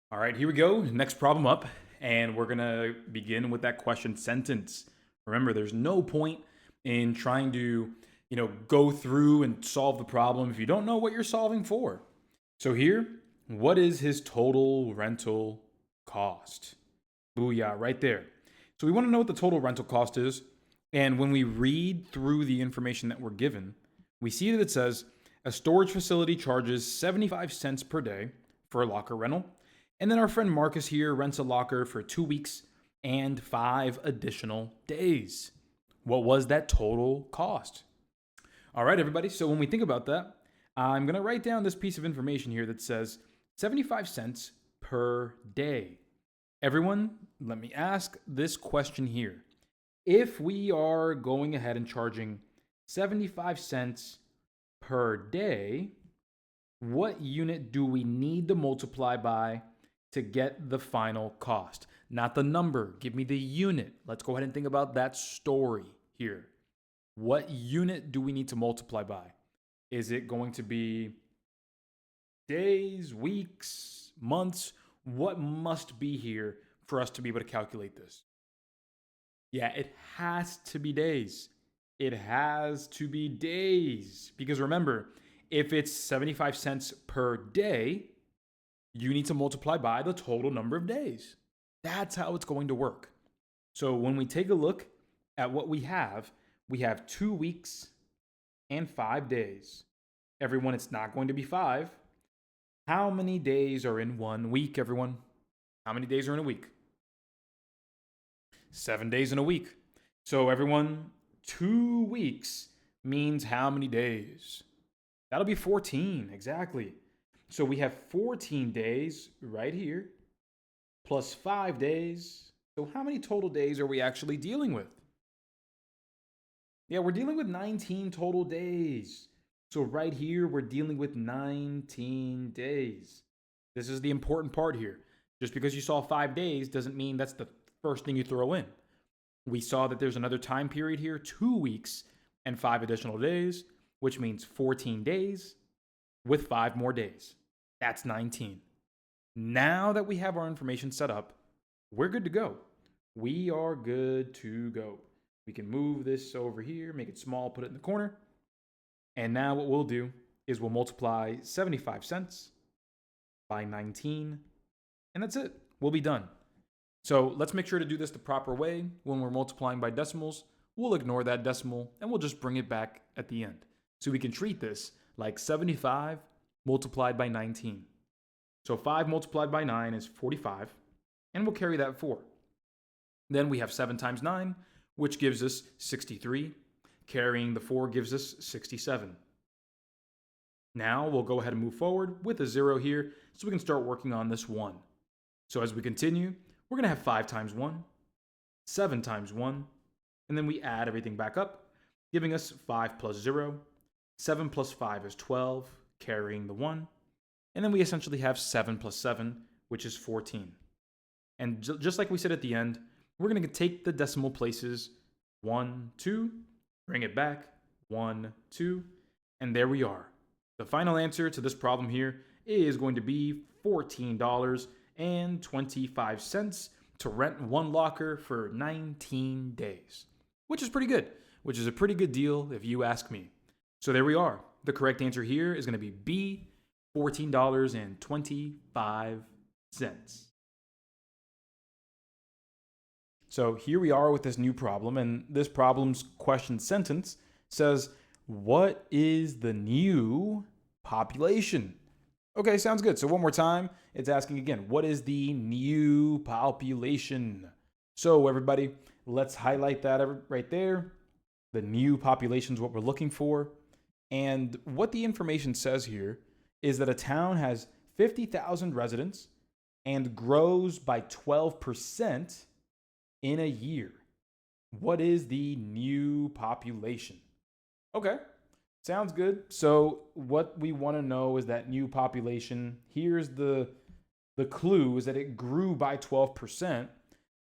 All right, here we go. Next problem up. And we're going to begin with that question sentence. Remember, there's no point in trying to, go through and solve the problem if you don't know what you're solving for. So here, what is his total rental cost? Booyah, right there. So we want to know what the total rental cost is. And when we read through the information that we're given, we see that it says a storage facility charges 75 cents per day for a locker rental. And then our friend Marcus here rents a locker for 2 weeks and 5 additional days. What was that total cost? All right, everybody. So when we think about that, I'm going to write down this piece of information here that says 75 cents per day. Everyone, let me ask this question here. If we are going ahead and charging 75 cents per day, what unit do we need to multiply by to get the final cost? Not the number. Give me the unit. Let's go ahead and think about that story here. What unit do we need to multiply by? Is it going to be days, weeks, months? What must be here for us to be able to calculate this? Yeah, it has to be days. It has to be days. Because remember, if it's 75 cents per day, you need to multiply by the total number of days. That's how it's going to work. So when we take a look at what we have 2 weeks and 5 days. Everyone, it's not going to be 5. How many days are in 1 week, everyone? How many days are in a week? 7 days in a week. So everyone, 2 weeks means how many days? That'll be 14, exactly. So we have 14 days right here, plus 5 days. So how many total days are we actually dealing with? Yeah, we're dealing with 19 total days. So right here, we're dealing with 19 days. This is the important part here. Just because you saw 5 days doesn't mean that's the first thing you throw in. We saw that there's another time period here, 2 weeks and 5 additional days, which means 14 days with 5 more days. That's 19. Now that we have our information set up, we're good to go. We are good to go. We can move this over here, make it small, put it in the corner. And now what we'll do is we'll multiply 75 cents by 19, and that's it. We'll be done. So let's make sure to do this the proper way. When we're multiplying by decimals, we'll ignore that decimal, and we'll just bring it back at the end. So we can treat this like 75 multiplied by 19. So 5 multiplied by 9 is 45, and we'll carry that 4. Then we have 7 times 9, which gives us 63. Carrying the 4 gives us 67. Now we'll go ahead and move forward with a 0 here so we can start working on this 1. So as we continue, we're going to have 5 times 1, 7 times 1, and then we add everything back up, giving us 5 plus 0. 7 plus 5 is 12, carrying the 1. And then we essentially have 7 plus 7, which is 14. And just like we said at the end, we're going to take the decimal places 1, 2, bring it back 1, 2, and there we are. The final answer to this problem here is going to be $14.25 to rent 1 locker for 19 days, which is pretty good, which is a pretty good deal if you ask me. So there we are. The correct answer here is going to be B, $14.25. So here we are with this new problem, and this problem's question sentence says, what is the new population? Okay, sounds good. So one more time, it's asking again, what is the new population? So everybody, let's highlight that right there. The new population is what we're looking for. And what the information says here is that a town has 50,000 residents and grows by 12% in a year. What is the new population? Okay, sounds good. So what we want to know is that new population. Here's the clue is that it grew by 12%.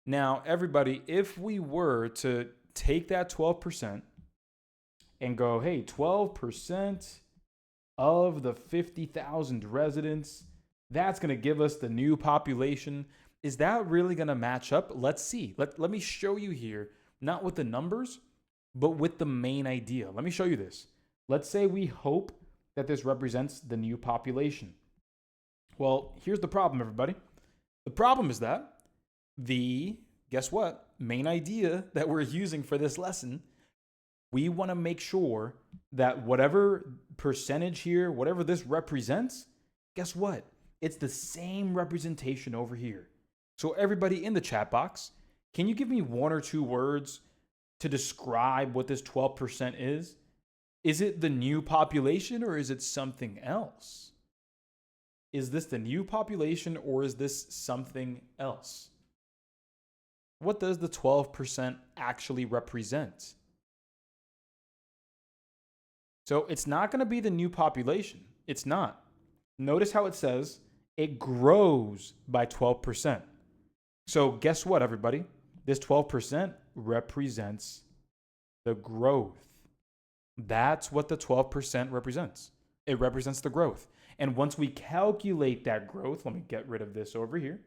Now, everybody, if we were to take that 12% and go, hey, 12% of the 50,000 residents, That's going to give us the new population. Is that really going to match up? Let's see. Let me show you here, not with the numbers, but with the main idea. Let me show you this. Let's say we hope that this represents the new population. Well, here's the problem, everybody. The problem is that guess what? Main idea that we're using for this lesson, we want to make sure that whatever percentage here, whatever this represents, guess what? It's the same representation over here. So everybody in the chat box, can you give me 1 or 2 words to describe what this 12% is? Is it the new population or is it something else? Is this the new population or is this something else? What does the 12% actually represent? So it's not going to be the new population. It's not. Notice how it says it grows by 12%. So guess what, everybody? This 12% represents the growth. That's what the 12% represents. It represents the growth. And once we calculate that growth, let me get rid of this over here.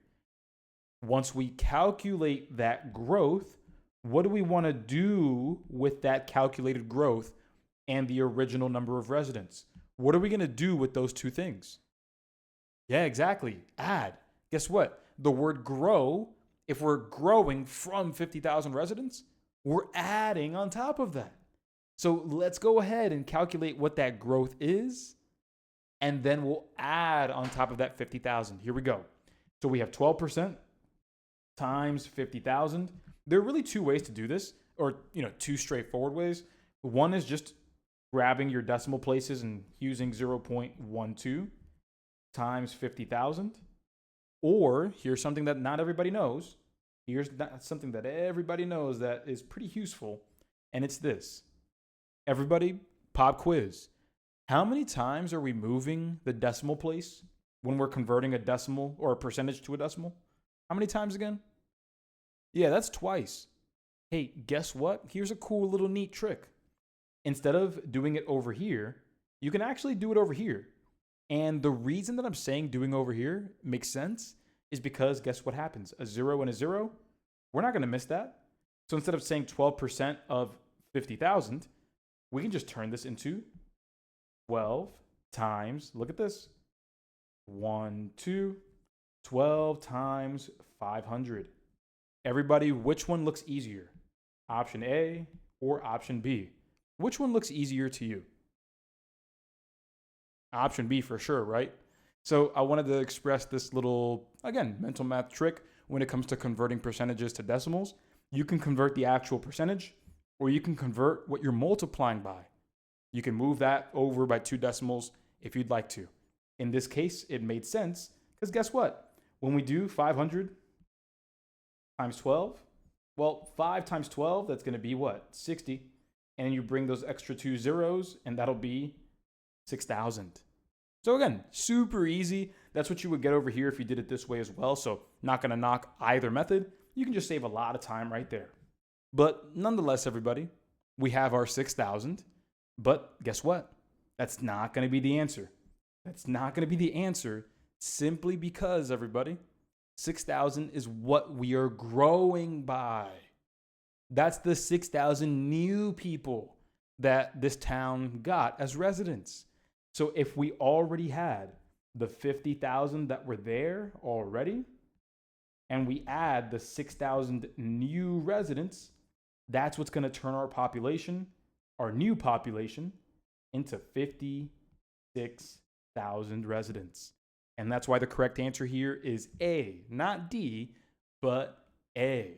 Once we calculate that growth, what do we want to do with that calculated growth and the original number of residents? What are we going to do with those two things? Yeah, exactly. Add. Guess what? The word grow, if we're growing from 50,000 residents, we're adding on top of that. So let's go ahead and calculate what that growth is, and then we'll add on top of that 50,000. Here we go. So we have 12% times 50,000. There are really 2 ways to do this, or 2 straightforward ways. One is just grabbing your decimal places and using 0.12 times 50,000. Or here's something that not everybody knows. Here's something that everybody knows that is pretty useful, and it's this. Everybody, pop quiz. How many times are we moving the decimal place when we're converting a decimal or a percentage to a decimal? How many times again? Yeah, that's twice. Hey, guess what? Here's a cool little neat trick. Instead of doing it over here, you can actually do it over here. And the reason that I'm saying doing over here makes sense is because guess what happens? A 0 and a 0, we're not going to miss that. So instead of saying 12% of 50,000, we can just turn this into 12 times, look at this, 12 times 500. Everybody, which one looks easier? Option A or option B? Which one looks easier to you? Option B for sure, right? So I wanted to express this little, again, mental math trick when it comes to converting percentages to decimals. You can convert the actual percentage, or you can convert what you're multiplying by. You can move that over by 2 decimals if you'd like to. In this case, it made sense because guess what? When we do 500 times 12, well, 5 times 12, that's going to be what? 60. And you bring those extra 2 zeros, and that'll be 6,000. So again, super easy. That's what you would get over here if you did it this way as well. So not going to knock either method. You can just save a lot of time right there. But nonetheless, everybody, we have our 6,000. But guess what? That's not going to be the answer. That's not going to be the answer simply because, everybody, 6,000 is what we are growing by. That's the 6,000 new people that this town got as residents. So if we already had the 50,000 that were there already, and we add the 6,000 new residents, that's what's going to turn our population, our new population, into 56,000 residents. And that's why the correct answer here is A, not D, but A.